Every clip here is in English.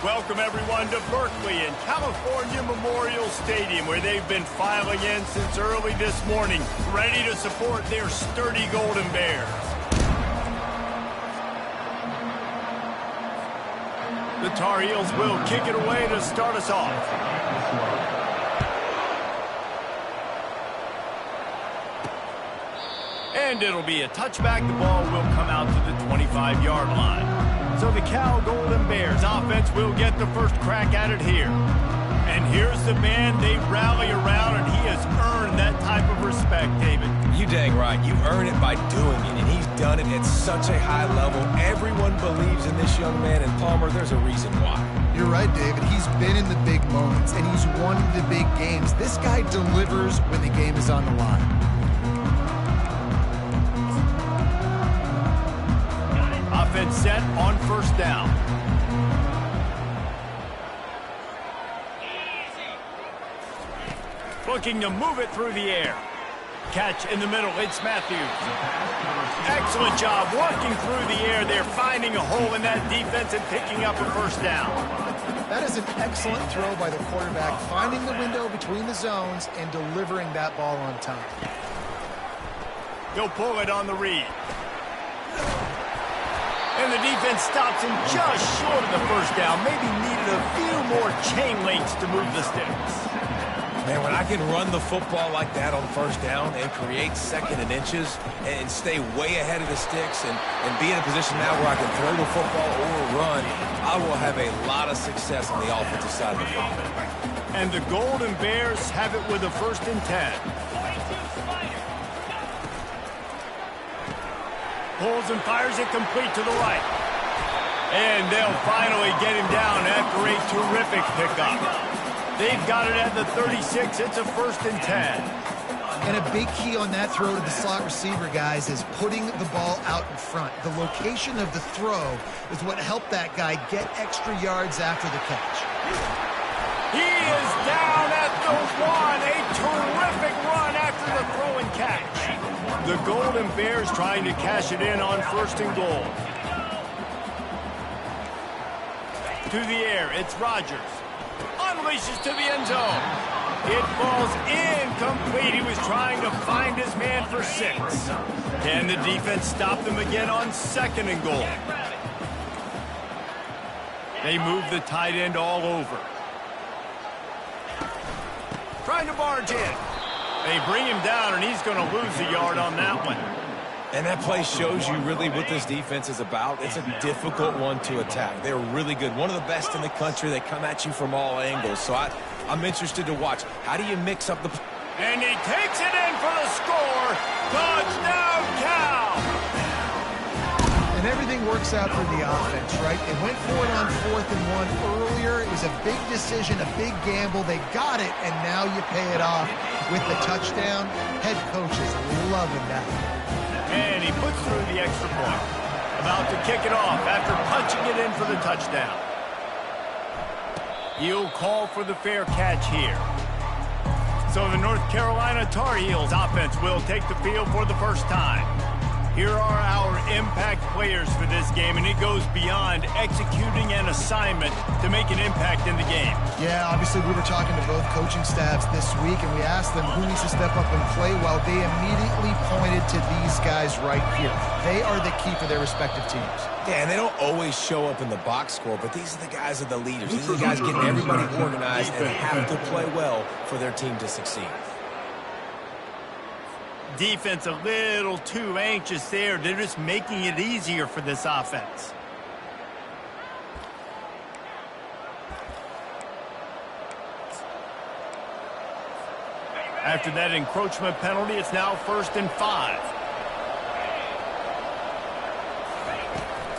Welcome, everyone, to Berkeley and California Memorial Stadium, where they've been filing in since early this morning, ready to support their sturdy Golden Bears. The Tar Heels will kick it away to start us off. And it'll be a touchback. The ball will come out to the 25-yard line. So the Cal Golden Bears offense will get the first crack at it here. And here's the man they rally around, and he has earned that type of respect, David. You dang right. You earn it by doing it, and he's done it at such a high level. Everyone believes in this young man, and Palmer, there's a reason why. You're right, David. He's been in the big moments, and he's won the big games. This guy delivers when the game is on the line. Offense set on first down. Looking to move it through the air. Catch in the middle. It's Matthews. Excellent job working through the air. They're finding a hole in that defense and picking up a first down. That is an excellent throw by the quarterback, finding the window between the zones and delivering that ball on time. He'll pull it on the read. And the defense stops him just short of the first down. Maybe needed a few more chain links to move the sticks. Man, when I can run the football like that on first down and create second and inches and stay way ahead of the sticks and be in a position now where I can throw the football or run, I will have a lot of success on the offensive side of the ball. And the Golden Bears have it with a 1st and 10. Pulls and fires it complete to the right. And they'll finally get him down after a terrific pickup. They've got it at the 36. It's a 1st and 10. And a big key on that throw to the slot receiver, guys, is putting the ball out in front. The location of the throw is what helped that guy get extra yards after the catch. He is down at the 1. A terrific run after the throw and catch. The Golden Bears trying to cash it in on 1st and goal. To the air, it's Rodgers. Unleashes to the end zone. It falls incomplete. He was trying to find his man for 6. Can the defense stop them again on 2nd and goal? They move the tight end all over. Trying to barge in. They bring him down, and he's going to lose a yard on that one. And that play shows you really what this defense is about. It's a difficult one to attack. They're really good. One of the best in the country. They come at you from all angles. So I'm interested to watch. How do you mix up the... And he takes it in for the score. Touchdown, Cal! And everything works out for the offense, right? They went for it on 4th and 1 earlier. It was a big decision, a big gamble. They got it, and now you pay it off with the touchdown. Head coach is loving that. And he puts through the extra point. About to kick it off after punching it in for the touchdown. He'll call for the fair catch here. So the North Carolina Tar Heels offense will take the field for the first time. Here are our impact players for this game, and it goes beyond executing an assignment to make an impact in the game. Yeah, obviously we were talking to both coaching staffs this week, and we asked them who needs to step up and play well. They immediately pointed to these guys right here. They are the key for their respective teams. Yeah, and they don't always show up in the box score, but these are the guys that are the leaders. These are the guys getting everybody organized and have to play well for their team to succeed. Defense a little too anxious there. They're just making it easier for this offense. After that encroachment penalty, it's now 1st and 5.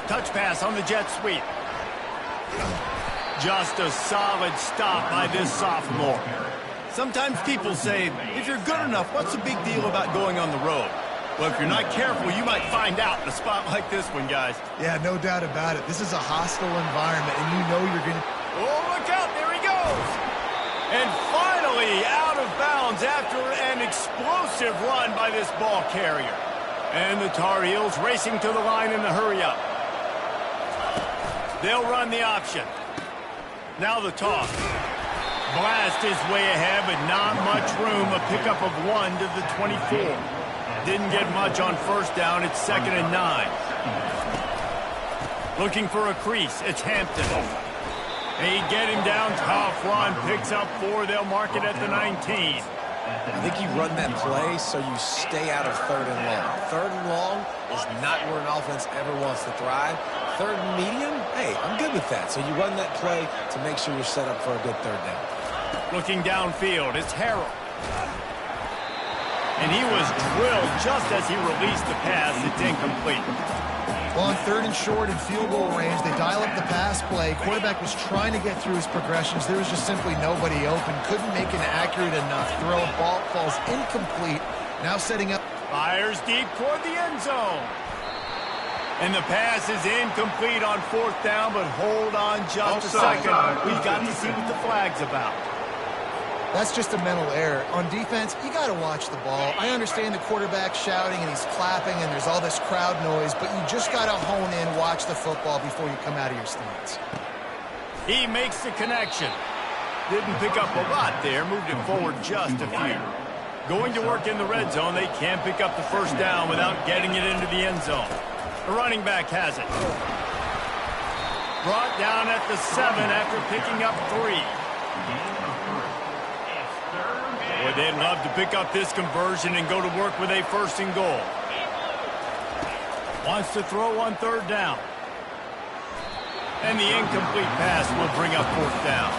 Touch pass on the jet sweep. Just a solid stop by this sophomore. Sometimes people say, if you're good enough, what's the big deal about going on the road? Well, if you're not careful, you might find out in a spot like this one, guys. Yeah, no doubt about it. This is a hostile environment, and you know you're going to... Oh, look out. There he goes. And finally out of bounds after an explosive run by this ball carrier. And the Tar Heels racing to the line in the hurry-up. They'll run the option. Now the toss. Blast his way ahead, but not much room. A pickup of 1 to the 24. Didn't get much on first down. It's 2nd and 9. Looking for a crease. It's Hampton. They get him down. Tough run. Picks up 4. They'll mark it at the 19. I think you run that play so you stay out of 3rd and long. 3rd and long is not where an offense ever wants to thrive. 3rd and medium, hey, I'm good with that. So you run that play to make sure you're set up for a good 3rd down. Looking downfield, it's Harrell. And he was drilled just as he released the pass. It's incomplete. Well, on 3rd and short and field goal range, they dial up the pass play. Quarterback was trying to get through his progressions. There was just simply nobody open. Couldn't make an accurate enough throw. Ball falls incomplete. Now setting up. Fires deep toward the end zone. And the pass is incomplete on 4th down, but hold on just a second. We've got to see what the flag's about. That's just a mental error. On defense, you got to watch the ball. I understand the quarterback shouting and he's clapping and there's all this crowd noise, but you just got to hone in, watch the football before you come out of your stance. He makes the connection. Didn't pick up a lot there, moved it forward just a few. Going to work in the red zone, they can't pick up the first down without getting it into the end zone. The running back has it. Brought down at the 7 after picking up 3. Boy, they'd love to pick up this conversion and go to work with a 1st and goal. Wants to throw on 3rd down. And the incomplete pass will bring up 4th down.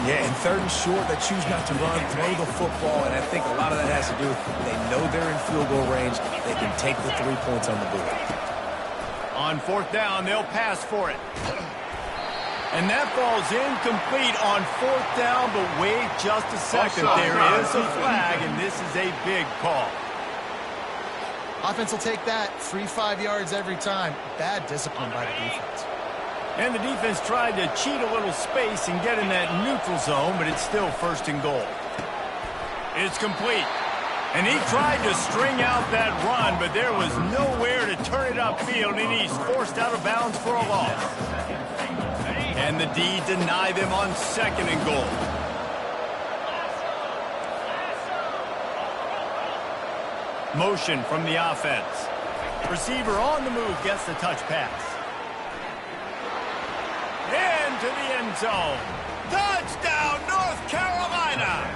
Yeah, and 3rd and short, they choose not to run, throw the football, and I think a lot of that has to do with they know they're in field goal range. They can take the 3 points on the board. On 4th down, they'll pass for it. And that ball's incomplete on 4th down, but wait just a second. There is a flag, and this is a big call. Offense will take that. Free 5 yards every time. Bad discipline by the defense. And the defense tried to cheat a little space and get in that neutral zone, but it's still 1st and goal. It's complete. And he tried to string out that run, but there was nowhere to turn it upfield, and he's forced out of bounds for a loss. And the D deny them on 2nd and goal. Motion from the offense. Receiver on the move gets the touch pass. Into the end zone. Touchdown, North Carolina.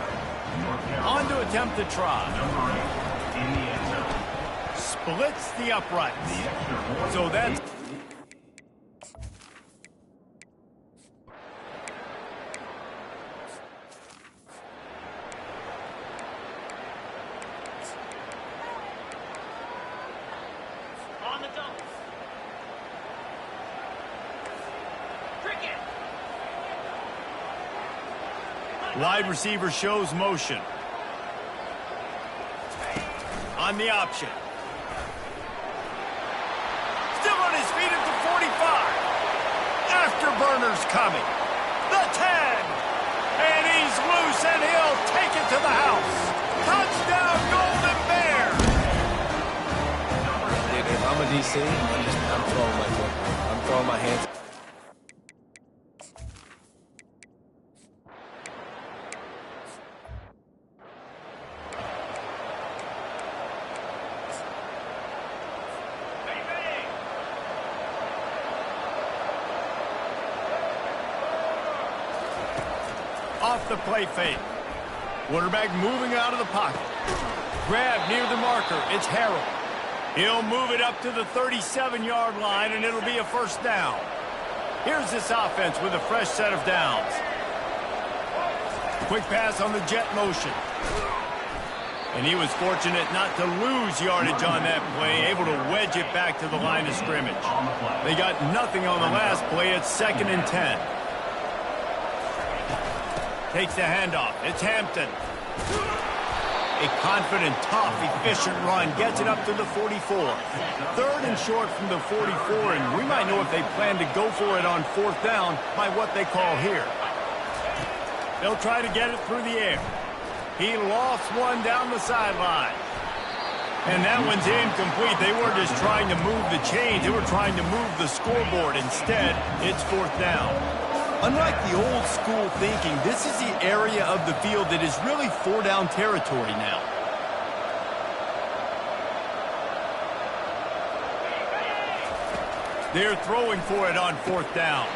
On to attempt the try. Splits the uprights. So that's... Wide receiver shows motion. On the option. Still on his feet at the 45. Afterburners coming. The 10. And he's loose, and he'll take it to the house. Touchdown, Golden Bear. If I'm a DC, I'm throwing my hands. Off the play fake. Quarterback moving out of the pocket. Grab near the marker. It's Harrell. He'll move it up to the 37-yard line, and it'll be a 1st down. Here's this offense with a fresh set of downs. Quick pass on the jet motion. And he was fortunate not to lose yardage on that play, able to wedge it back to the line of scrimmage. They got nothing on the last play. It's 2nd and 10. Takes the handoff. It's Hampton. A confident, tough, efficient run. Gets it up to the 44. 3rd and short from the 44, and we might know if they plan to go for it on 4th down by what they call here. They'll try to get it through the air. He lost one down the sideline. And that one's incomplete. They weren't just trying to move the chains. They were trying to move the scoreboard. Instead, it's 4th down. Unlike the old school thinking, this is the area of the field that is really four-down territory now. They're throwing for it on fourth down.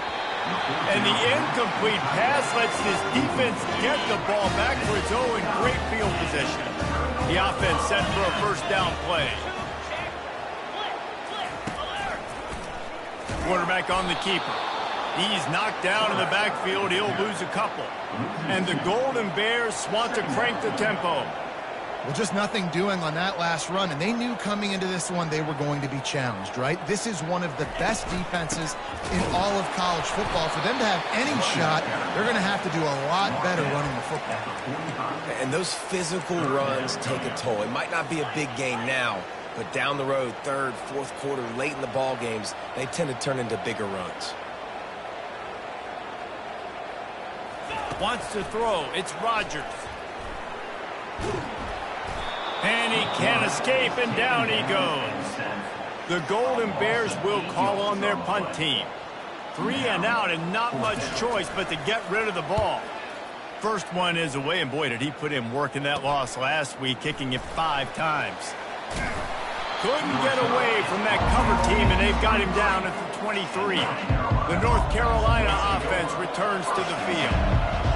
And the incomplete pass lets this defense get the ball back for its own in great field position. The offense set for a first down play. Quarterback on the keeper. He's knocked down in the backfield. He'll lose a couple. And the Golden Bears want to crank the tempo. Well, just nothing doing on that last run, and they knew coming into this one they were going to be challenged, right? This is one of the best defenses in all of college football. For them to have any shot, they're going to have to do a lot better running the football. And those physical runs take a toll. It might not be a big game now, but down the road, third, fourth quarter, late in the ball games, they tend to turn into bigger runs. Wants to throw. It's Rodgers. And he can't escape, and down he goes. The Golden Bears will call on their punt team. 3 and out, and not much choice but to get rid of the ball. First one is away, and boy, did he put in work in that loss last week, kicking it 5 times. Couldn't get away from that cover team, and they've got him down at the 23. The North Carolina offense returns to the field.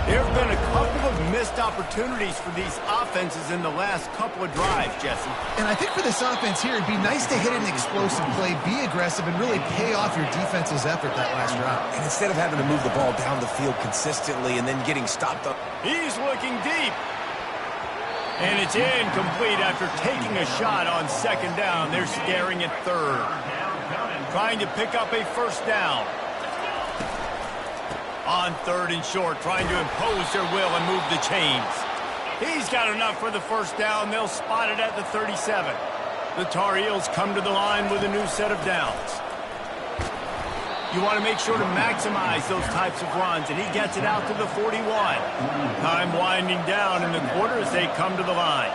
There have been a couple of missed opportunities for these offenses in the last couple of drives, Jesse. And I think for this offense here, it'd be nice to hit an explosive play, be aggressive, and really pay off your defense's effort that last drive. And instead of having to move the ball down the field consistently and then getting stopped up. He's looking deep. And it's incomplete after taking a shot on second down. They're staring at third. Trying to pick up a first down. On third and short, trying to impose their will and move the chains. He's got enough for the first down. They'll spot it at the 37. The Tar Heels come to the line with a new set of downs. You want to make sure to maximize those types of runs, and he gets it out to the 41. Time winding down in the quarter as they come to the line.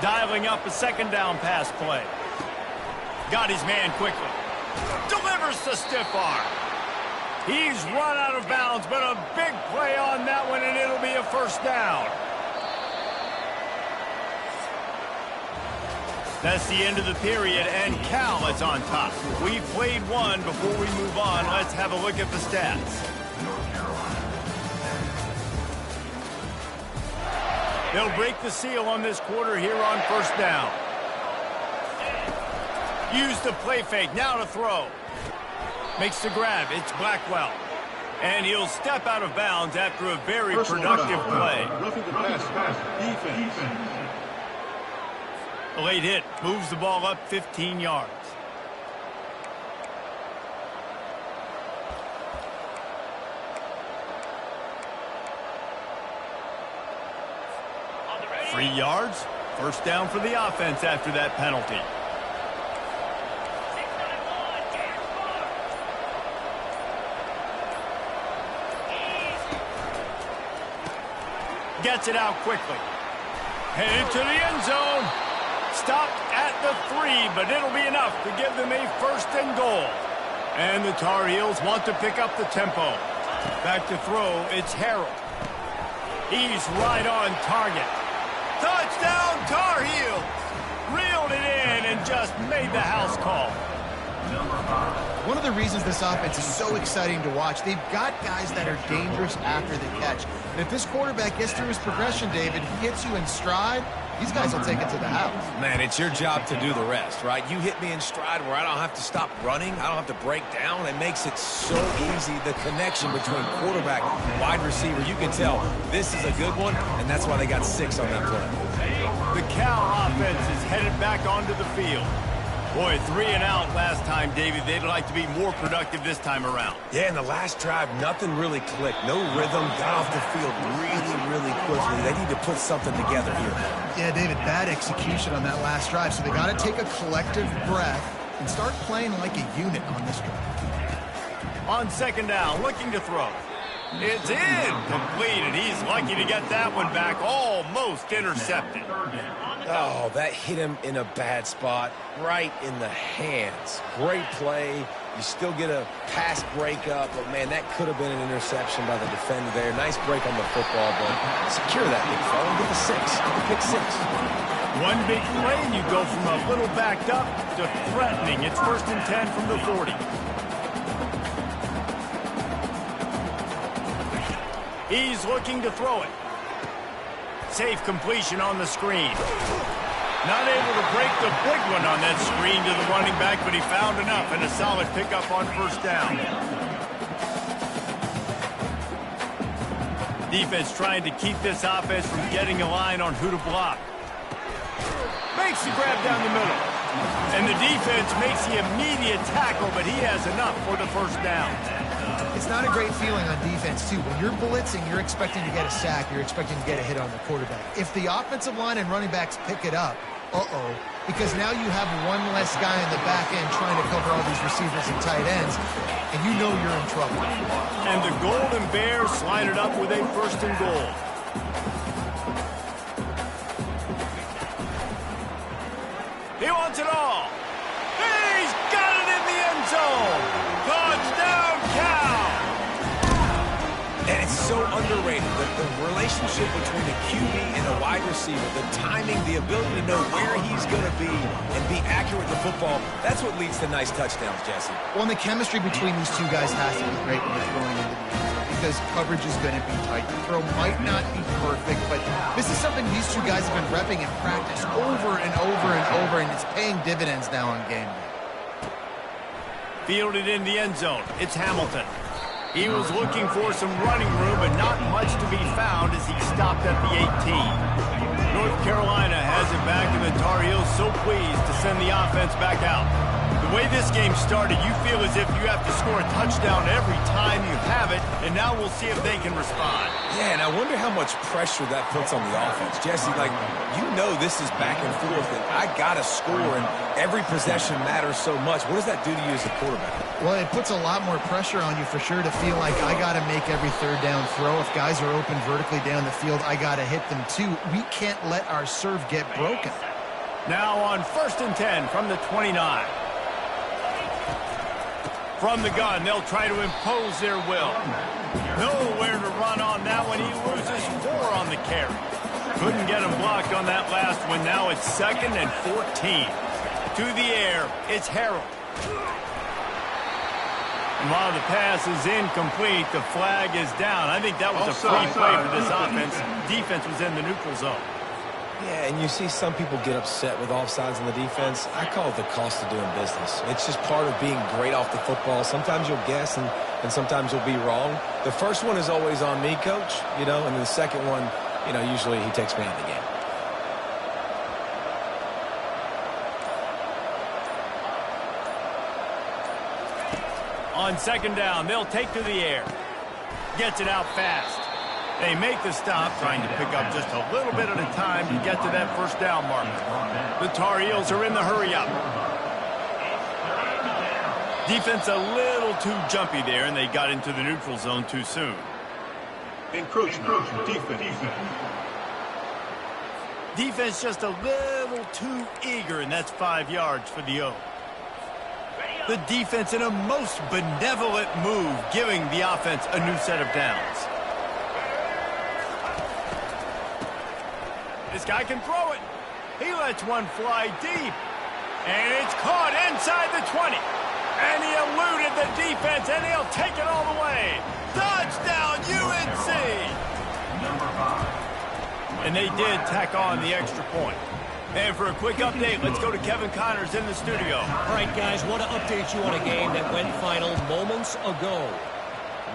Dialing up a second down pass play. Got his man quickly. Delivers the stiff arm. He's run out of bounds, but a big play on that one, and it'll be a first down. That's the end of the period, and Cal is on top. We've played one. Before we move on, let's have a look at the stats. They'll break the seal on this quarter here on first down. Use the play fake, now to throw. Makes the grab. It's Blackwell. And he'll step out of bounds after a very productive play. A late hit. Moves the ball up 15 yards. Three yards. First down for the offense after that penalty. Gets it out quickly. Headed to the end zone. Stopped at the 3, but it'll be enough to give them a first and goal. And the Tar Heels want to pick up the tempo. Back to throw, it's Harold. He's right on target. Touchdown, Tar Heels! Reeled it in and just made the house call. One of the reasons this offense is so exciting to watch, they've got guys that are dangerous after the catch. And if this quarterback gets through his progression, David, he hits you in stride, these guys will take it to the house. Man, it's your job to do the rest, right? You hit me in stride where I don't have to stop running. I don't have to break down. It makes it so easy, the connection between quarterback and wide receiver. You can tell this is a good one, and that's why they got 6 on that play. The Cal offense is headed back onto the field. Boy, 3 and out last time, Davey. They'd like to be more productive this time around. Yeah, in the last drive, nothing really clicked. No rhythm, got off the field really quickly. They need to put something together here. Yeah, David, bad execution on that last drive. So they got to take a collective breath and start playing like a unit on this drive. On second down, looking to throw. It's incomplete, and he's lucky to get that one back, almost intercepted. Oh, that hit him in a bad spot, right in the hands. Great play. You still get a pass breakup, but, man, that could have been an interception by the defender there. Nice break on the football, but secure that big fella. Get the 6. Get the pick 6. One big play, and you go from a little backed up to threatening. It's 1st and 10 from the 40. He's looking to throw it. Safe completion on the screen. Not able to break the big one on that screen to the running back, but he found enough and a solid pickup on 1st down. Defense trying to keep this offense from getting a line on who to block. Makes the grab down the middle. And the defense makes the immediate tackle, but he has enough for the 1st down. It's not a great feeling on defense, too. When you're blitzing, you're expecting to get a sack. You're expecting to get a hit on the quarterback. If the offensive line and running backs pick it up, because now you have one less guy in the back end trying to cover all these receivers and tight ends, and you know you're in trouble. And the Golden Bears slide it up with a 1st and goal. He wants it all. He's got it in the end zone. Touchdown, Ncaa. And it's so underrated, the relationship between the QB and a wide receiver, the timing, the ability to know where he's going to be and be accurate with the football, that's what leads to nice touchdowns, Jesse. Well, and the chemistry between these two guys has to be great when you're throwing into the end zone because coverage is going to be tight. The throw might not be perfect, but this is something these two guys have been repping in practice over and over and over, and it's paying dividends now on game day. Fielded in the end zone. It's Hamilton. He was looking for some running room, but not much to be found as he stopped at the 18. North Carolina has it back, and the Tar Heels so pleased to send the offense back out. The way this game started, you feel as if you have to score a touchdown every time you have it, and now we'll see if they can respond. Yeah, and I wonder how much pressure that puts on the offense. Jesse, you know this is back and forth, and I got to score, and every possession matters so much. What does that do to you as a quarterback? Well, it puts a lot more pressure on you for sure to feel like I got to make every 3rd down throw. If guys are open vertically down the field, I got to hit them too. We can't let our serve get broken. Now on 1st and 10 from the 29. From the gun, they'll try to impose their will. Nowhere to run on that one. He loses 4 on the carry. Couldn't get him blocked on that last one. Now it's 2nd and 14. To the air, it's Harold. And while the pass is incomplete, the flag is down. I think that was a free play for this offense. Defense was in the neutral zone. Yeah, and you see some people get upset with offsides in the defense. I call it the cost of doing business. It's just part of being great off the football. Sometimes you'll guess and sometimes you'll be wrong. The first one is always on me, Coach, and then the second one, usually he takes me out of the game. On 2nd down, they'll take to the air. Gets it out fast. They make the stop, trying to pick up just a little bit at a time to get to that 1st down marker. The Tar Heels are in the hurry-up. Defense a little too jumpy there, and they got into the neutral zone too soon. Encroachment. Defense. Defense just a little too eager, and that's 5 yards for the O. The defense in a most benevolent move, giving the offense a new set of downs. This guy can throw it. He lets one fly deep. And it's caught inside the 20. And he eluded the defense, and he'll take it all the way. Touchdown, UNC! And they did tack on the extra point. And for a quick update, let's go to Kevin Connors in the studio. All right, guys, want to update you on a game that went final moments ago.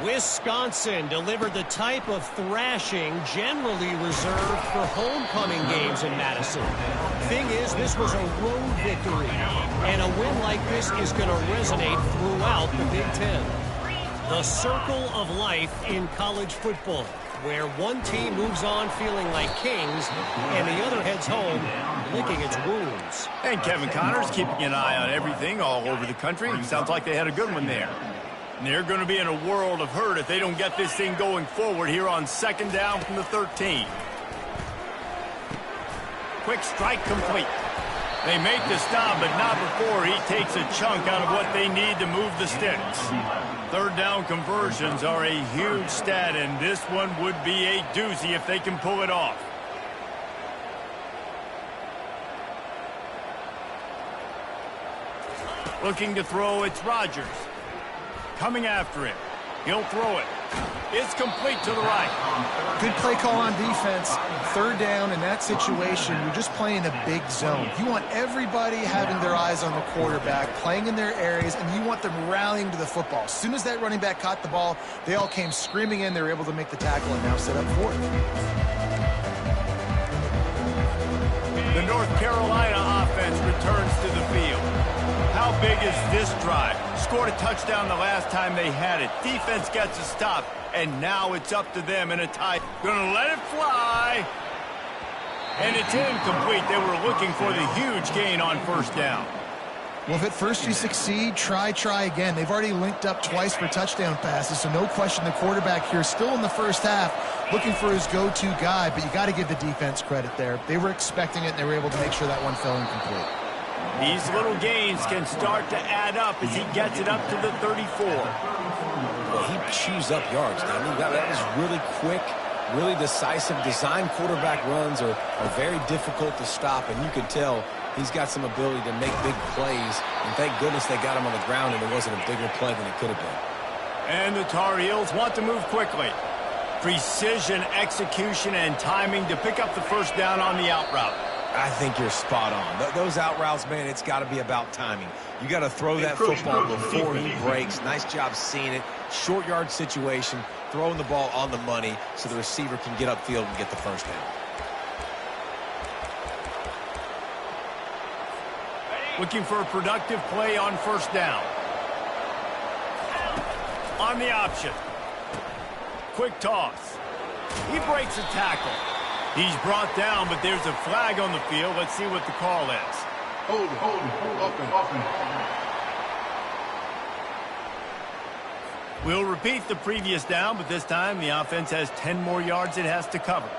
Wisconsin delivered the type of thrashing generally reserved for homecoming games in Madison. Thing is, this was a road victory, and a win like this is going to resonate throughout the Big Ten. The circle of life in college football, where one team moves on feeling like kings, and the other heads home licking its wounds. And Kevin Connors keeping an eye on everything all over the country. Sounds like they had a good one there. And they're going to be in a world of hurt if they don't get this thing going forward here on 2nd down from the 13. Quick strike complete. They make the stop, but not before he takes a chunk out of what they need to move the sticks. Third down conversions are a huge stat, and this one would be a doozy if they can pull it off. Looking to throw, it's Rodgers. Coming after it. He'll throw it. It's complete to the right. Good play call on defense. Third down in that situation, you're just playing a big zone. You want everybody having their eyes on the quarterback, playing in their areas, and you want them rallying to the football. As soon as that running back caught the ball, they all came screaming in. They were able to make the tackle and now set up fourth. The North Carolina offense returns to the field. How big is this drive? Scored a touchdown the last time they had it. Defense gets a stop, and now it's up to them in a tie. Gonna let it fly. And it's incomplete. They were looking for the huge gain on first down. Well, if at first you succeed, try again. They've already linked up twice for touchdown passes, so no question the quarterback here still in the first half looking for his go-to guy, but you got to give the defense credit there. They were expecting it, and they were able to make sure that one fell incomplete. These little gains can start to add up as he gets it up to the 34. Well, he chews up yards, doesn't he? That was really quick, really decisive. Design quarterback runs are very difficult to stop, and you can tell he's got some ability to make big plays. And thank goodness they got him on the ground, and it wasn't a bigger play than it could have been. And the Tar Heels want to move quickly. Precision, execution, and timing to pick up the first down on the out route. I think you're spot on. Those out routes, man, it's got to be about timing. You got to throw that football before he breaks. Nice job seeing it. Short yard situation, throwing the ball on the money so the receiver can get upfield and get the first down. Looking for a productive play on first down. On the option. Quick toss. He breaks a tackle. He's brought down, but there's a flag on the field. Let's see what the call is. Hold, offense. We'll repeat the previous down, but this time the offense has 10 more yards it has to cover.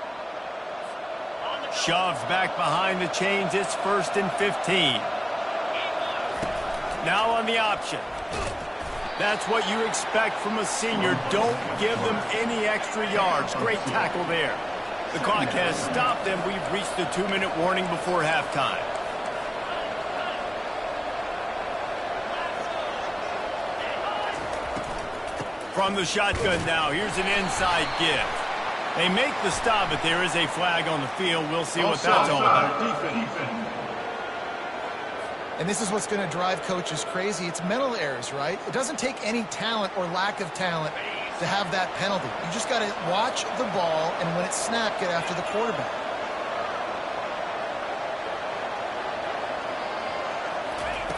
Shoves back behind the chains. It's 1st and 15. Now on the option. That's what you expect from a senior. Don't give them any extra yards. Great tackle there. The clock has stopped, and we've reached the 2-minute warning before halftime. From the shotgun now, here's an inside give. They make the stop, but there is a flag on the field. We'll see what that's all about. And this is what's going to drive coaches crazy. It's mental errors, right? It doesn't take any talent or lack of talent to have that penalty. You just got to watch the ball, and when it's snapped, get after the quarterback.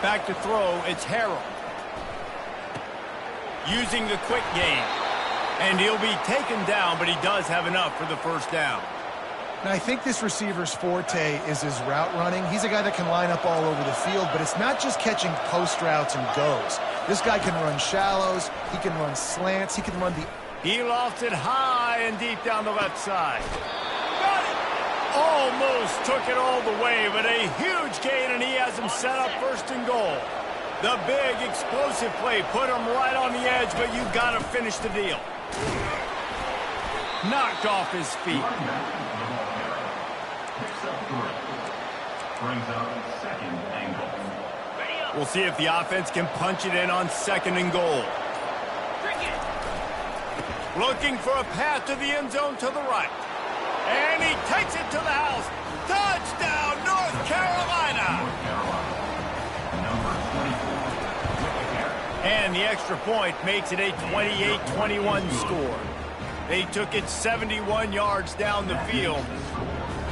Back to throw, it's Harrell. Using the quick game. And he'll be taken down, but he does have enough for the first down. Now, I think this receiver's forte is his route running. He's a guy that can line up all over the field, but it's not just catching post routes and goes. This guy can run shallows. He can run slants. He can run the... He lofts it high and deep down the left side. Got it! Almost took it all the way, but a huge gain, and he has him set up 1st and goal. The big, explosive play put him right on the edge, but you got to finish the deal. Knocked off his feet. Brings up 2nd and goal. We'll see if the offense can punch it in on 2nd and goal. Looking for a path to the end zone to the right. And he takes it to the house. Touchdown, North Carolina! And the extra point makes it a 28-21 score. They took it 71 yards down the field.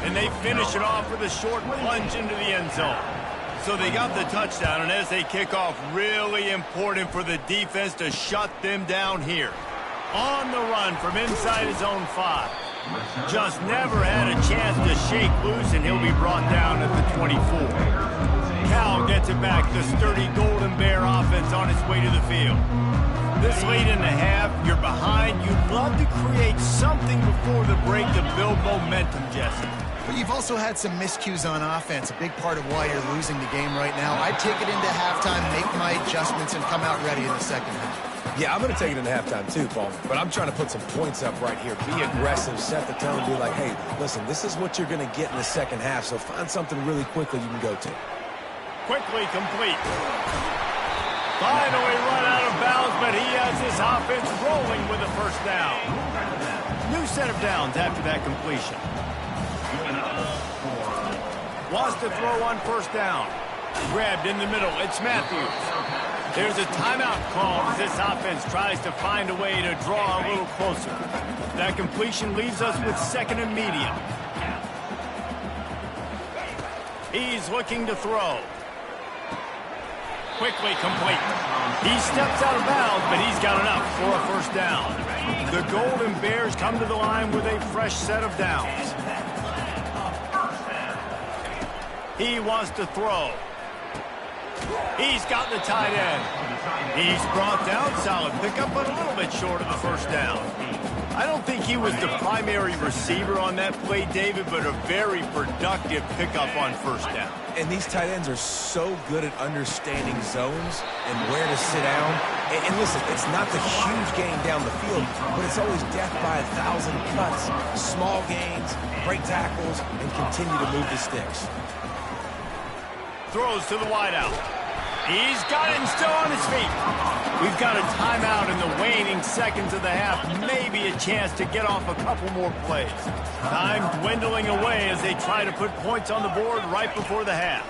And they finish it off with a short plunge into the end zone. So they got the touchdown, and as they kick off, really important for the defense to shut them down here. On the run from inside his own 5. Just never had a chance to shake loose, and he'll be brought down at the 24. Cal gets it back. The sturdy Golden Bear offense on its way to the field. This late in the half, you're behind. You'd love to create something before the break to build momentum, Jesse. But you've also had some miscues on offense, a big part of why you're losing the game right now. I'd take it into halftime, make my adjustments, and come out ready in the second half. Yeah, I'm going to take it into halftime too, Paul. But I'm trying to put some points up right here. Be aggressive, set the tone, be like, hey, listen, this is what you're going to get in the second half, so find something really quickly you can go to. Quickly complete. Finally run out of bounds, but he has his offense rolling with a first down. New set of downs after that completion. Wants to throw on first down. Grabbed in the middle. It's Matthews. There's a timeout called as this offense tries to find a way to draw a little closer. That completion leaves us with second and medium. He's looking to throw. Quickly complete. He steps out of bounds, but he's got enough for a first down. The Golden Bears come to the line with a fresh set of downs. He wants to throw. He's got the tight end. He's brought down, solid pickup, but a little bit short of the first down. I don't think he was the primary receiver on that play, David, but a very productive pickup on first down. And these tight ends are so good at understanding zones and where to sit down. And listen, it's not the huge gain down the field, but it's always death by 1,000 cuts, small gains, break tackles, and continue to move the sticks. Throws to the wideout. He's got it and still on his feet. We've got a timeout in the waning seconds of the half. Maybe a chance to get off a couple more plays. Time dwindling away as they try to put points on the board right before the half.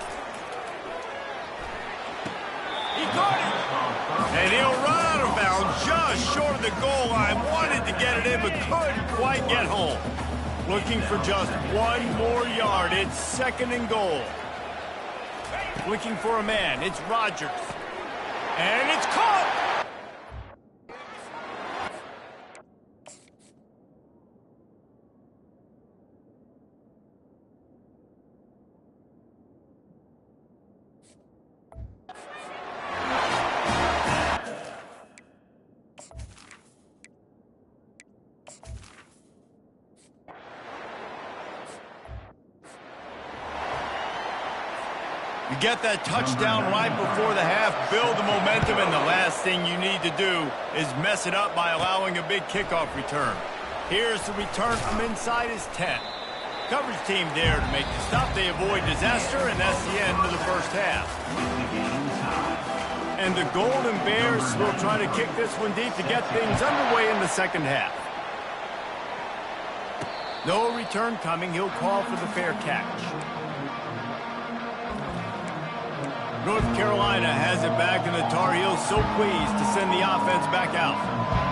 He caught it. And he'll run out of bounds just short of the goal line. Wanted to get it in but couldn't quite get home. Looking for just one more yard. It's second and goal. Looking for a man. It's Rodgers. And it's caught! You get that touchdown right before the half, build the momentum, and the last thing you need to do is mess it up by allowing a big kickoff return. Here's the return from inside his 10. Coverage team there to make the stop. They avoid disaster, and that's the end of the first half. And the Golden Bears will try to kick this one deep to get things underway in the second half. No return coming. He'll call for the fair catch. North Carolina has it back, and the Tar Heels so pleased to send the offense back out.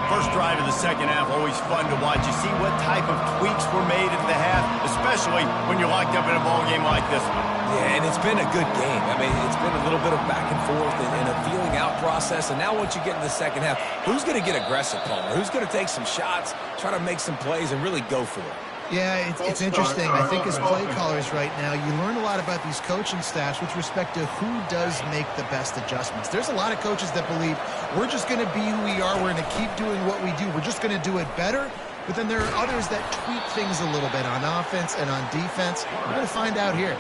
First drive of the second half, always fun to watch. You see what type of tweaks were made at the half, especially when you're locked up in a ball game like this one. Yeah, and it's been a good game. I mean, it's been a little bit of back and forth and a feeling out process. And now once you get in the second half, who's going to get aggressive, Palmer? Who's going to take some shots, try to make some plays, and really go for it? Yeah, it's interesting. I think as play callers right now, you learn a lot about these coaching staffs with respect to who does make the best adjustments. There's a lot of coaches that believe we're just going to be who we are. We're going to keep doing what we do. We're just going to do it better. But then there are others that tweak things a little bit on offense and on defense. We're going to find out here.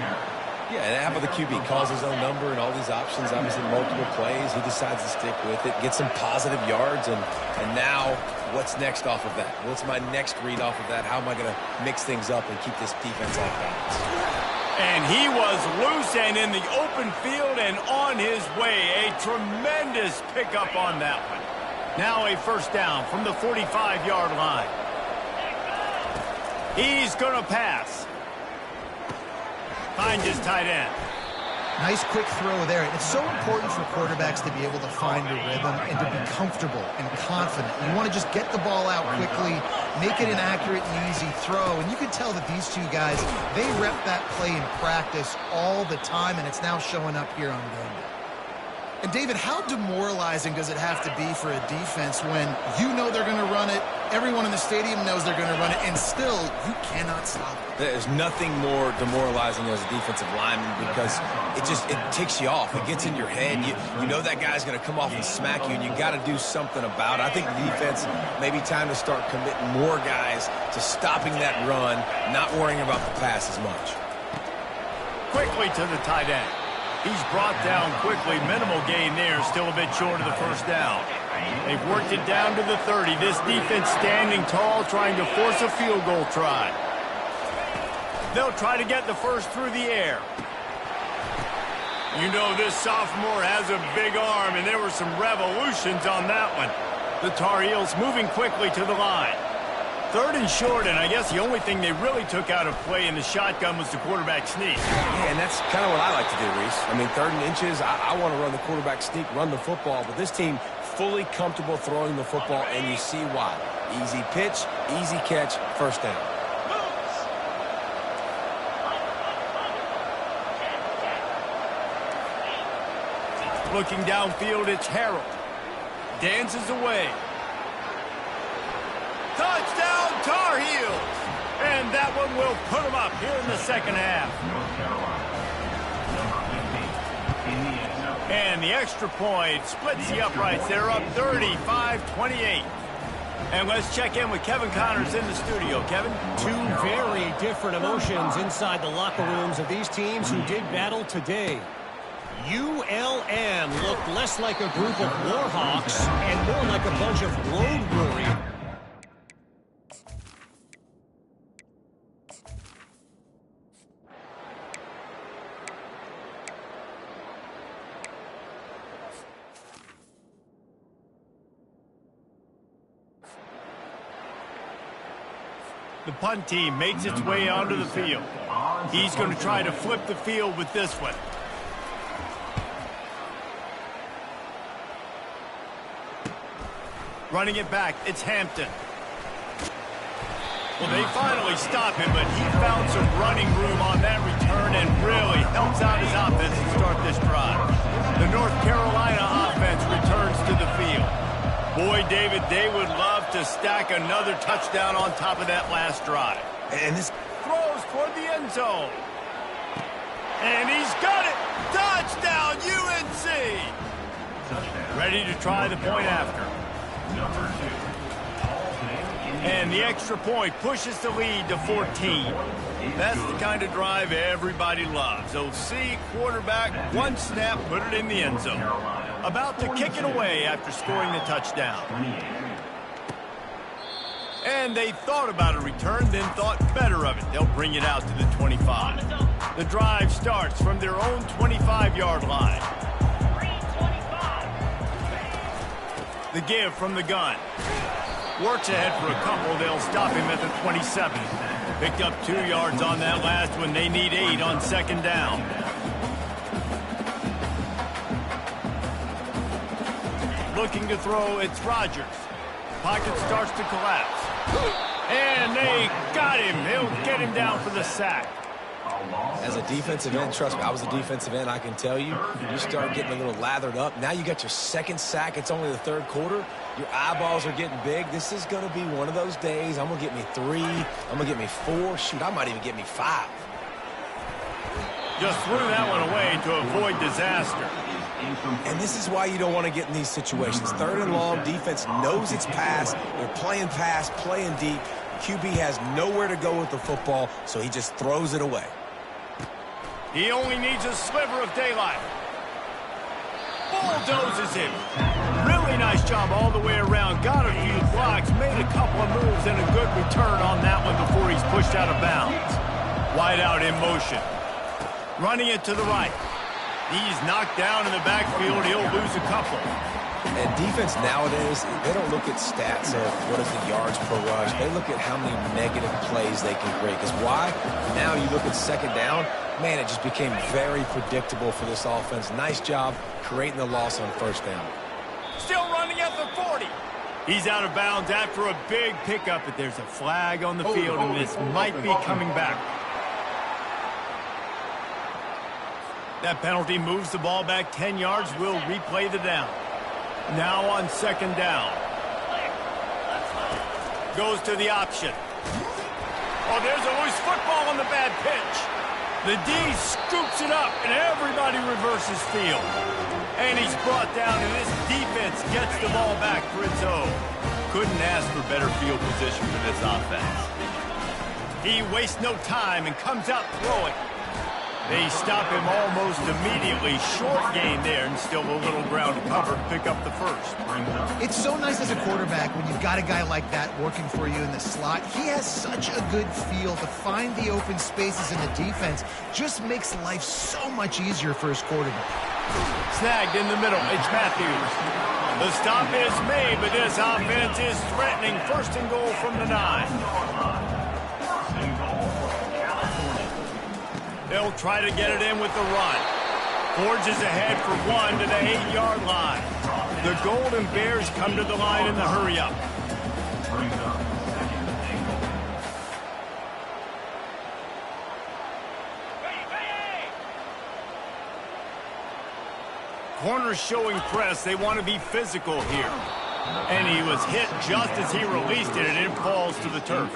Yeah, and half of the QB calls his own number and all these options, obviously multiple plays. He decides to stick with it, get some positive yards, and now what's next off of that? What's my next read off of that? How am I going to mix things up and keep this defense off balance? And he was loose and in the open field and on his way. A tremendous pickup on that one. Now a first down from the 45-yard line. He's going to pass. Finds his tight end. Nice quick throw there. It's so important for quarterbacks to be able to find a rhythm and to be comfortable and confident. You want to just get the ball out quickly, make it an accurate and easy throw. And you can tell that these two guys, they rep that play in practice all the time, and it's now showing up here on game day. And, David, how demoralizing does it have to be for a defense when you know they're going to run it, everyone in the stadium knows they're going to run it, and still you cannot stop it? There's nothing more demoralizing as a defensive lineman because it ticks you off. It gets in your head. You know that guy's going to come off and smack you, and you got to do something about it. I think the defense may be time to start committing more guys to stopping that run, not worrying about the pass as much. Quickly to the tight end. He's brought down quickly. Minimal gain there. Still a bit short of the first down. They've worked it down to the 30. This defense standing tall, trying to force a field goal try. They'll try to get the first through the air. You know this sophomore has a big arm, and there were some revolutions on that one. The Tar Heels moving quickly to the line. 3rd and short, and I guess the only thing they really took out of play in the shotgun was the quarterback sneak. Yeah, and that's kind of what I like to do, Reese. I mean, 3rd and inches, I want to run the quarterback sneak, run the football, but this team fully comfortable throwing the football, and you see why. Easy pitch, easy catch, first down. Looking downfield, it's Harold. Dances away. Touchdown, Tar Heels! And that one will put them up here in the second half. And the extra point splits the uprights. They're up 35-28. And let's check in with Kevin Connors in the studio. Kevin? Two very different emotions inside the locker rooms of these teams who did battle today. ULM looked less like a group of Warhawks and more like a bunch of road warriors. The punt team makes its way onto the field. He's going to try to flip the field with this one. Running it back, it's Hampton. Well, they finally stop him, but he found some running room on that return and really helps out his offense to start this drive. The North Carolina offense returns to the field. Boy, David, they would love to stack another touchdown on top of that last drive. And this throws toward the end zone. And he's got it! Touchdown, UNC! Ready to try the point after. And the extra point pushes the lead to 14. That's the kind of drive everybody loves. OC, quarterback, one snap, put it in the end zone. About to kick it away after scoring the touchdown. And they thought about a return, then thought better of it. They'll bring it out to the 25. The drive starts from their own 25-yard line. The give from the gun. Works ahead for a couple. They'll stop him at the 27. Picked up 2 yards on that last one. They need 8 on second down. Looking to throw, it's Rodgers. Pocket starts to collapse. And they got him. He'll get him down for the sack. As a defensive end, trust me, I was a defensive end, I can tell you, you start getting a little lathered up. Now you got your second sack. It's only the third quarter. Your eyeballs are getting big. This is going to be one of those days. I'm going to get me 3. I'm going to get me 4. Shoot, I might even get me 5. Just threw that one away to avoid disaster. And this is why you don't want to get in these situations. 3rd and long, defense knows it's pass. They're playing pass, playing deep. QB has nowhere to go with the football, so he just throws it away. He only needs a sliver of daylight. Bulldozes him. Really nice job all the way around. Got a few blocks, made a couple of moves, and a good return on that one before he's pushed out of bounds. Wide out in motion. Running it to the right. He's knocked down in the backfield. He'll lose a couple. And defense nowadays, they don't look at stats of what is the yards per rush. They look at how many negative plays they can create. Because why? Now you look at second down, man, it just became very predictable for this offense. Nice job creating the loss on first down. Still running at the 40. He's out of bounds after a big pickup, but there's a flag on the field, and this might be coming back. That penalty moves the ball back 10 yards. We'll replay the down. Now on second down. Goes to the option. Oh, there's a loose football on the bad pitch. The D scoops it up, and everybody reverses field. And he's brought down, and this defense gets the ball back for its own. Couldn't ask for better field position for this offense. He wastes no time and comes out throwing. They stop him almost immediately. Short gain there, and still a little ground to cover to pick up the first. It's so nice as a quarterback when you've got a guy like that working for you in the slot. He has such a good feel to find the open spaces in the defense. Just makes life so much easier for his quarterback. Snagged in the middle. It's Matthews. The stop is made, but this offense is threatening. First and goal from the 9. They'll try to get it in with the run. Forges ahead for 1 to the 8-yard line. The Golden Bears come to the line in the hurry-up. Corners showing press. They want to be physical here. And he was hit just as he released it, and it falls to the turf.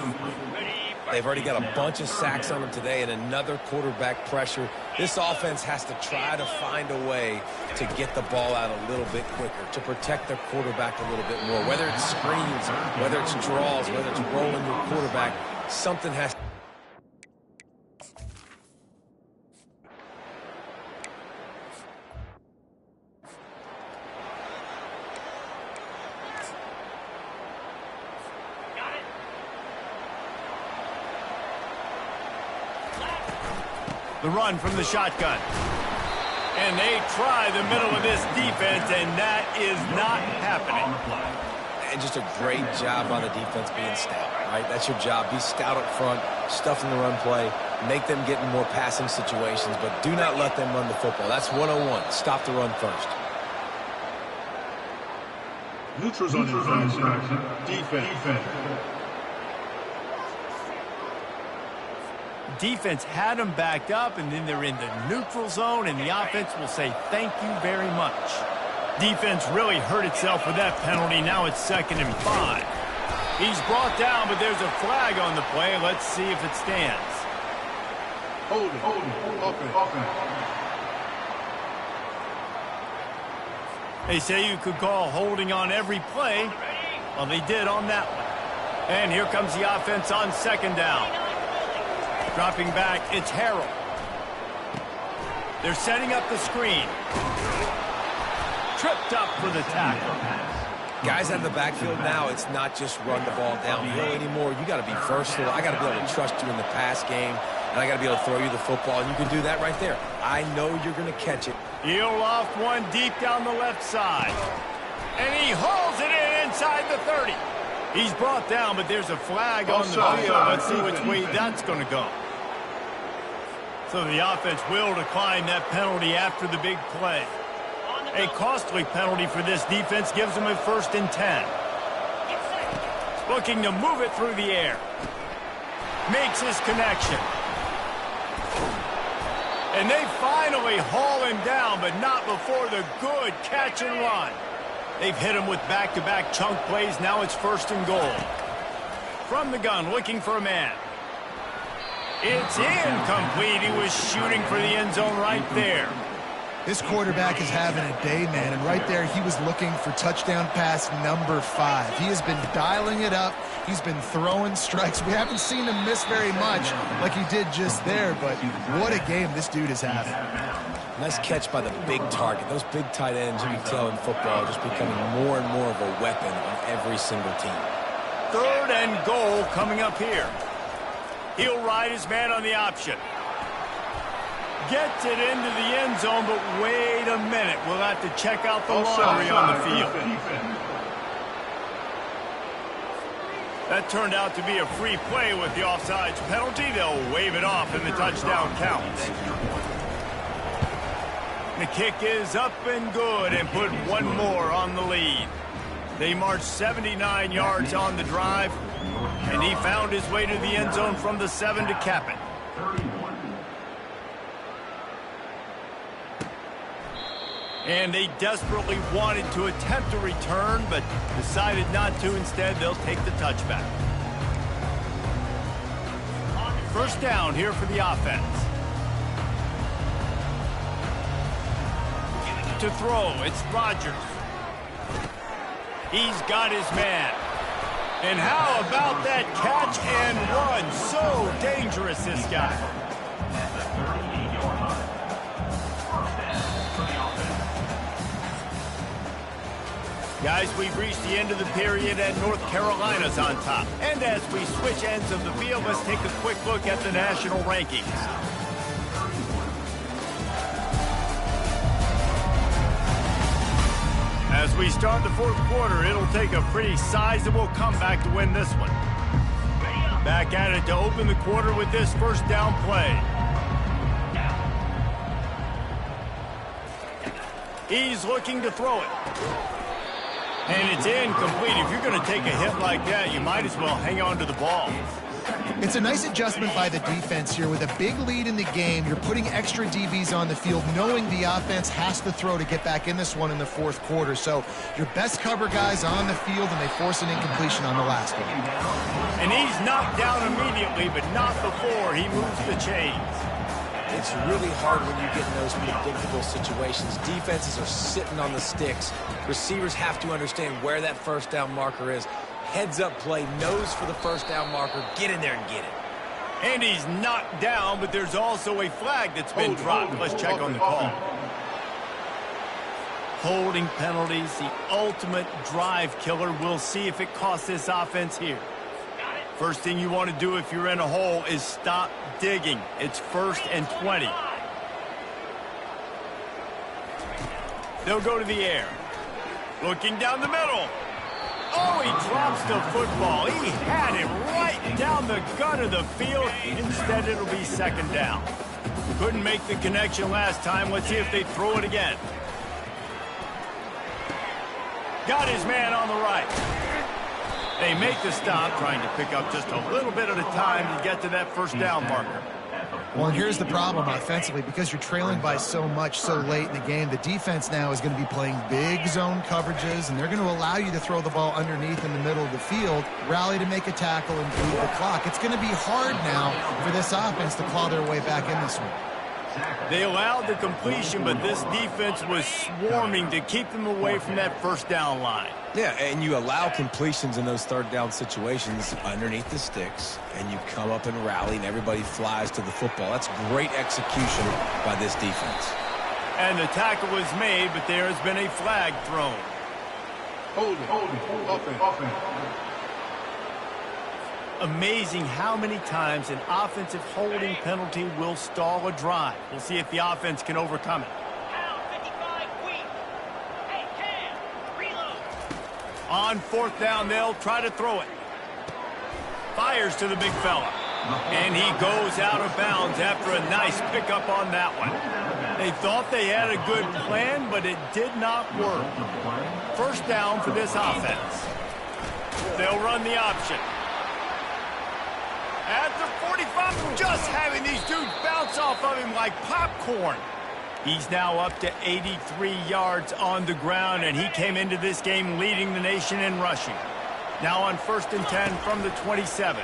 They've already got a bunch of sacks on them today and another quarterback pressure. This offense has to try to find a way to get the ball out a little bit quicker, to protect their quarterback a little bit more. Whether it's screens, whether it's draws, whether it's rolling your quarterback, something has to. The run from the shotgun. And they try the middle of this defense, and that is not happening. And just a great job by the defense being stout, right? That's your job. Be stout up front, stuff in the run play, make them get in more passing situations, but do not let them run the football. That's 101. Stop the run first. Neutrals on infraction. Defense. Defense had them backed up, and then they're in the neutral zone, and the offense will say thank you very much. Defense really hurt itself with that penalty. Now it's 2nd and 5. He's brought down, but there's a flag on the play. Let's see if it stands. Hold it. They say you could call holding on every play. Well, they did on that one. And here comes the offense on 2nd down. Dropping back, it's Harrell. They're setting up the screen. Tripped up for the tackle. Guys out of the backfield now, it's not just run the ball downhill anymore. You got to be versatile. I got to be able to trust you in the pass game, and I got to be able to throw you the football, and you can do that right there. I know you're going to catch it. He'll loft one deep down the left side. And he hauls it in inside the 30. He's brought down, but there's a flag on the field. Let's see which way that's going to go. So the offense will decline that penalty after the big play. A costly penalty for this defense gives them a 1st and 10. Looking to move it through the air. Makes his connection. And they finally haul him down, but not before the good catch and run. They've hit him with back-to-back chunk plays. Now it's 1st and goal. From the gun, looking for a man. It's incomplete. He was shooting for the end zone right there. This quarterback is having a day, man, and right there he was looking for touchdown pass number 5. He has been dialing it up. He's been throwing strikes. We haven't seen him miss very much like he did just there, but what a game this dude is having. Nice catch by the big target. Those big tight ends, you can tell in football, are just becoming more and more of a weapon on every single team. 3rd and goal coming up here. He'll ride his man on the option. Gets it into the end zone, but wait a minute. We'll have to check out the laundry on the field. That turned out to be a free play with the offsides penalty. They'll wave it off and the touchdown counts. The kick is up and good and put one more on the lead. They marched 79 yards on the drive, and he found his way to the end zone from the 7 to cap it. And they desperately wanted to attempt a return, but decided not to. Instead, they'll take the touchback. First down here for the offense. To throw, it's Rodgers. He's got his man. And how about that catch and run? So dangerous, this guy. Guys, we've reached the end of the period and North Carolina's on top. And as we switch ends of the field, let's take a quick look at the national rankings. As we start the fourth quarter, it'll take a pretty sizable comeback to win this one. Back at it to open the quarter with this first down play. He's looking to throw it. And it's incomplete. If you're going to take a hit like that, you might as well hang on to the ball. It's a nice adjustment by the defense here. With a big lead in the game, you're putting extra DBs on the field, knowing the offense has to throw to get back in this one in the fourth quarter. So your best cover guys on the field, and they force an incompletion on the last one. And he's knocked down immediately, but not before he moves the chains. It's really hard when you get in those predictable situations. Defenses are sitting on the sticks. Receivers have to understand where that first down marker is. Heads-up play, nose for the first down marker. Get in there and get it. And he's knocked down, but there's also a flag that's been dropped. Let's check on the call. Holding penalties, the ultimate drive killer. We'll see if it costs this offense here. First thing you want to do if you're in a hole is stop digging. It's 1st and 20. They'll go to the air. Looking down the middle. Oh, he drops the football. He had it right down the gut of the field. Instead, it'll be second down. Couldn't make the connection last time. Let's see if they throw it again. Got his man on the right. They make the stop, trying to pick up just a little bit at a time to get to that first down marker. Well, here's the problem offensively. Because you're trailing by so much so late in the game, the defense now is going to be playing big zone coverages, and they're going to allow you to throw the ball underneath in the middle of the field, rally to make a tackle, and bleed the clock. It's going to be hard now for this offense to claw their way back in this one. They allowed the completion, but this defense was swarming to keep them away from that first down line. Yeah, and you allow completions in those third down situations underneath the sticks, and you come up and rally, and everybody flies to the football. That's great execution by this defense. And the tackle was made, but there has been a flag thrown. Offense. Amazing how many times an offensive holding penalty will stall a drive. We'll see if the offense can overcome it. On fourth down, they'll try to throw it. Fires to the big fella. And he goes out of bounds after a nice pickup on that one. They thought they had a good plan, but it did not work. First down for this offense. They'll run the option. At the 45, just having these dudes bounce off of him like popcorn. He's now up to 83 yards on the ground, and he came into this game leading the nation in rushing. Now on 1st and 10 from the 27.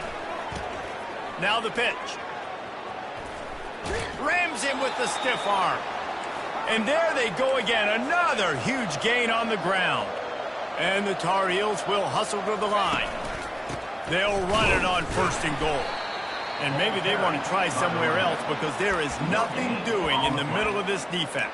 Now the pitch. Rams him with the stiff arm. And there they go again. Another huge gain on the ground. And the Tar Heels will hustle to the line. They'll run it on 1st and goal. And maybe they want to try somewhere else because there is nothing doing in the middle of this defense.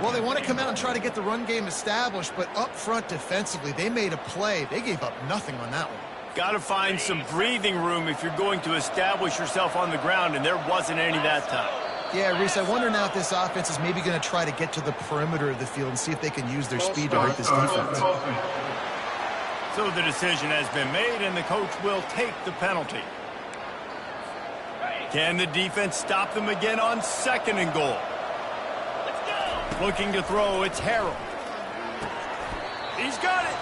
Well, they want to come out and try to get the run game established, but up front defensively, they made a play. They gave up nothing on that one. Got to find some breathing room if you're going to establish yourself on the ground, and there wasn't any that time. Yeah, Reese, I wonder now if this offense is maybe going to try to get to the perimeter of the field and see if they can use their speed to hurt this defense. So the decision has been made, and the coach will take the penalty. Can the defense stop them again on 2nd and goal? Looking to throw, it's Harrell. He's got it.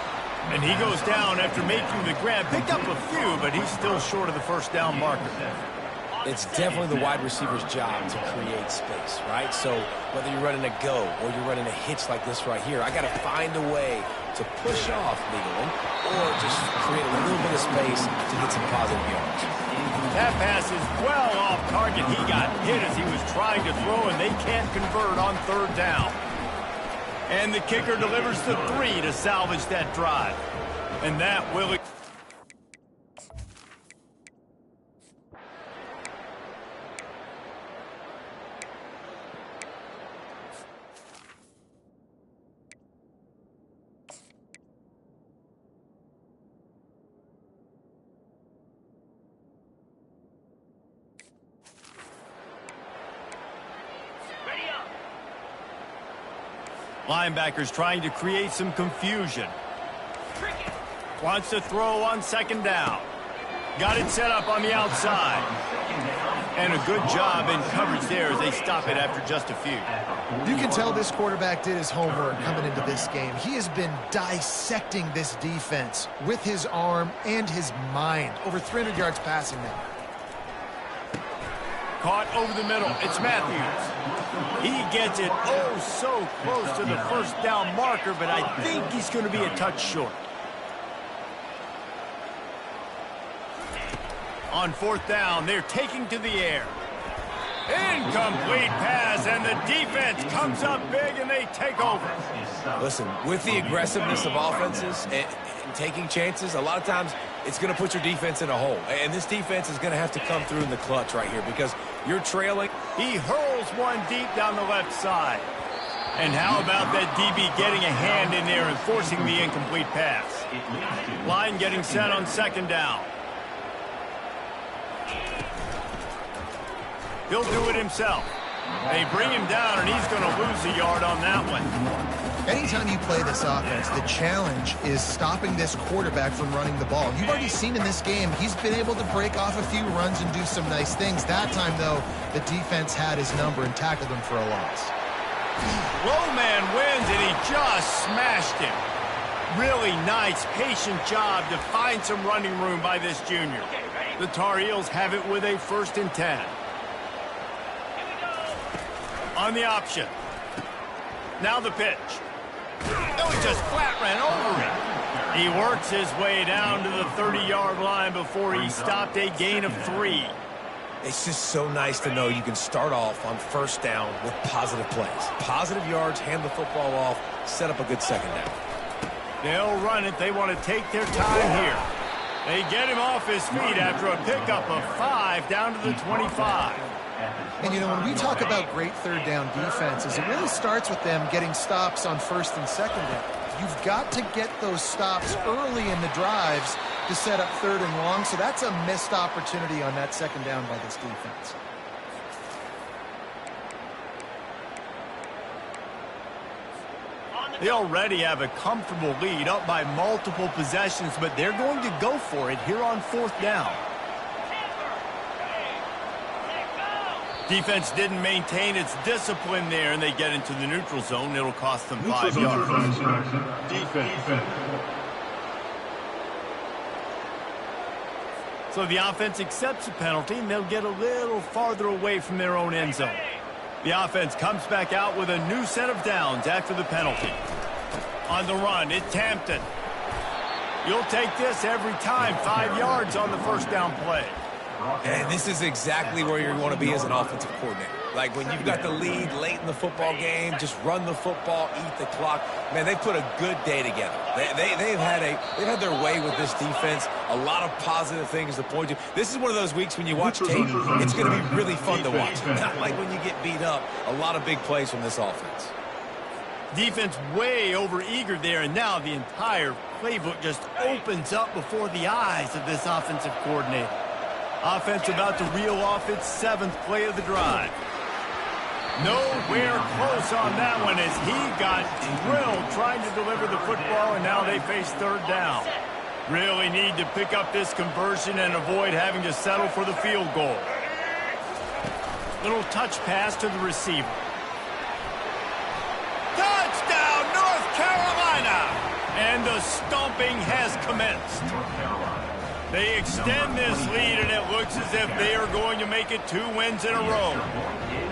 And he goes down after making the grab. Picked up a few, but he's still short of the first down marker. it's definitely the wide receiver's job to create space, right? So whether you're running a go or you're running a hitch like this right here, I got to find a way to push off legally or just create a little bit of space to get some positive yards. That pass is well off target. He got hit as he was trying to throw, and they can't convert on third down. And the kicker delivers the 3 to salvage that drive. And that will... Linebackers trying to create some confusion. Wants to throw on second down. Got it set up on the outside. And a good job in coverage there as they stop it after just a few. You can tell this quarterback did his homework coming into this game. He has been dissecting this defense with his arm and his mind. Over 300 yards passing now. Caught over the middle. It's Matthews. He gets it oh so close to the first down marker, but I think he's going to be a touch short. On fourth down, they're taking to the air. Incomplete pass, and the defense comes up big, and they take over. Listen, with the aggressiveness of offenses and taking chances, a lot of times it's going to put your defense in a hole. And this defense is going to have to come through in the clutch right here because you're trailing. He hurls one deep down the left side. And how about that DB getting a hand in there and forcing the incomplete pass? Line getting set on second down. He'll do it himself. They bring him down, and he's going to lose a yard on that one. Anytime you play this offense, the challenge is stopping this quarterback from running the ball. You've already seen in this game, he's been able to break off a few runs and do some nice things. That time, though, the defense had his number and tackled him for a loss. Low man wins, and he just smashed him. Really nice, patient job to find some running room by this junior. The Tar Heels have it with a 1st and 10. On the option. Now the pitch. Oh, he just flat ran over it. He works his way down to the 30-yard line before he stopped a gain of 3. It's just so nice to know you can start off on first down with positive plays. Positive yards, hand the football off, set up a good second down. They'll run it. They want to take their time here. They get him off his feet after a pickup of 5 down to the 25. And, you know, when we talk about great third down defenses, it really starts with them getting stops on first and second down. You've got to get those stops early in the drives to set up third and long, so that's a missed opportunity on that second down by this defense. They already have a comfortable lead up by multiple possessions, but they're going to go for it here on 4th down. Defense didn't maintain its discipline there, and they get into the neutral zone. It'll cost them 5 yards. Defense. So the offense accepts the penalty, and they'll get a little farther away from their own end zone. The offense comes back out with a new set of downs after the penalty. On the run, it's Hampton. You'll take this every time. 5 yards on the first down play. And this is exactly where you want to be as an offensive coordinator. Like when you've got the lead late in the football game, just run the football, eat the clock. Man, they put a good day together. They've had their way with this defense. A lot of positive things to point to. This is one of those weeks when you watch tape, it's going to be really fun to watch. Not like when you get beat up. A lot of big plays from this offense. Defense way over-eager there, and now the entire playbook just opens up before the eyes of this offensive coordinator. Offense about to reel off its 7th play of the drive. Nowhere close on that one as he got drilled trying to deliver the football, and now they face 3rd down. Really need to pick up this conversion and avoid having to settle for the field goal. Little touch pass to the receiver. Touchdown, North Carolina! And the stomping has commenced. They extend this lead, and it looks as if they are going to make it 2 wins in a row.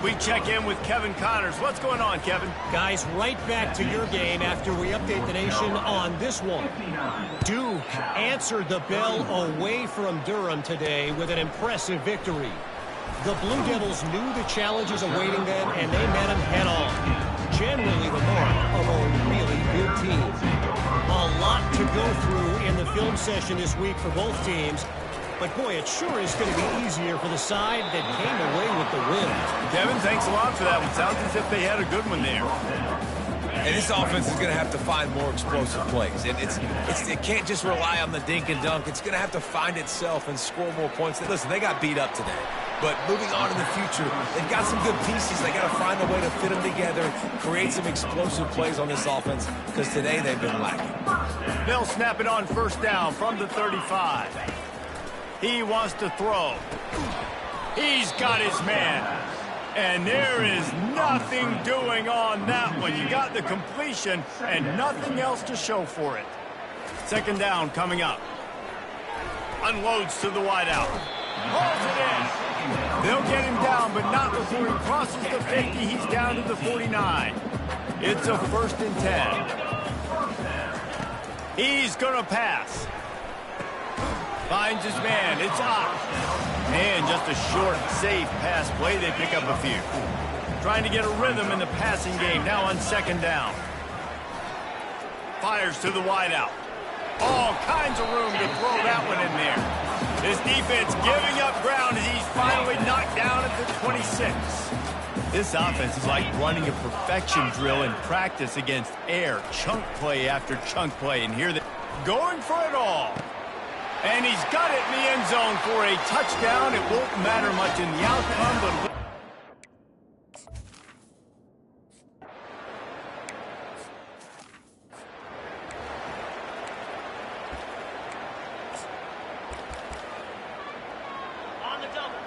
We check in with Kevin Connors. What's going on, Kevin? Guys, right back to your game after we update the nation on this one. Duke answered the bell away from Durham today with an impressive victory. The Blue Devils knew the challenges awaiting them, and they met them head-on. Generally the mark of a really good team. A lot to go through in the film session this week for both teams. But, boy, it sure is going to be easier for the side that came away with the win. Kevin, thanks a lot for that one. Sounds as if they had a good one there. And this offense is going to have to find more explosive plays. It can't just rely on the dink and dunk. It's going to have to find itself and score more points. Listen, they got beat up today. But moving on in the future, they've got some good pieces. They got to find a way to fit them together, create some explosive plays on this offense, because today they've been lacking. They'll snap it on first down from the 35. He wants to throw. He's got his man. And there is nothing doing on that one. You got the completion and nothing else to show for it. Second down coming up. Unloads to the wideout. Hauls it in. They'll get him down, but not before he crosses the 50. He's down to the 49. It's a 1st and 10. He's going to pass. Finds his man. It's up. And just a short, safe pass play. They pick up a few. Trying to get a rhythm in the passing game. Now on second down. Fires to the wideout. All kinds of room to throw that one in there. His defense giving up ground as he's finally knocked down at the 26. This offense is like running a perfection drill in practice against air. Chunk play after chunk play. And here they're going for it all. And he's got it in the end zone for a touchdown. It won't matter much in the outcome, but... On the double.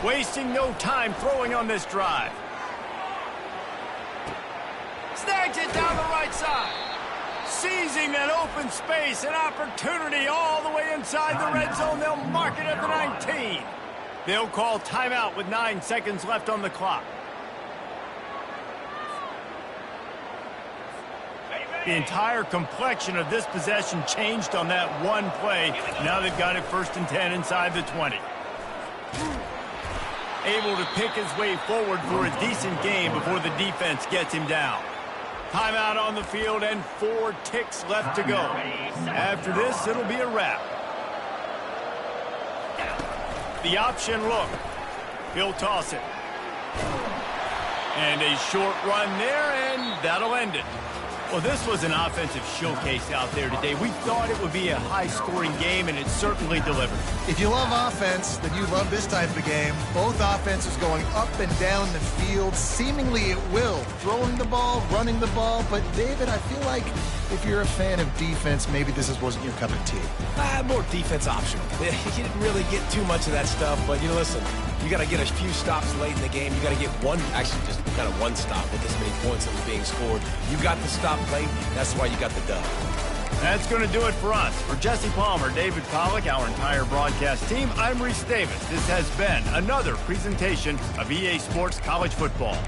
Wasting no time throwing on this drive. Snags it down the right side. Seizing that open space, an opportunity all the way inside the red zone. They'll mark it at the 19. They'll call timeout with 9 seconds left on the clock. The entire complexion of this possession changed on that one play. Now they've got it 1st and 10 inside the 20. Able to pick his way forward for a decent game before the defense gets him down. Timeout on the field and 4 ticks left to go. After this, it'll be a wrap. The option look. He'll toss it. And a short run there, and that'll end it. Well, this was an offensive showcase out there today. We thought it would be a high-scoring game, and it certainly delivered. If you love offense, then you love this type of game. Both offenses going up and down the field, seemingly at will. Throwing the ball, running the ball. But, David, I feel like if you're a fan of defense, maybe this wasn't your cup of tea. More defense optional. You didn't really get too much of that stuff, but, listen, you got to get a few stops late in the game. You got to get actually just kind of one stop with this many points that was being scored. You got the stop late. That's why you got the dub. That's going to do it for us. For Jesse Palmer, David Pollack, our entire broadcast team, I'm Reese Davis. This has been another presentation of EA Sports College Football.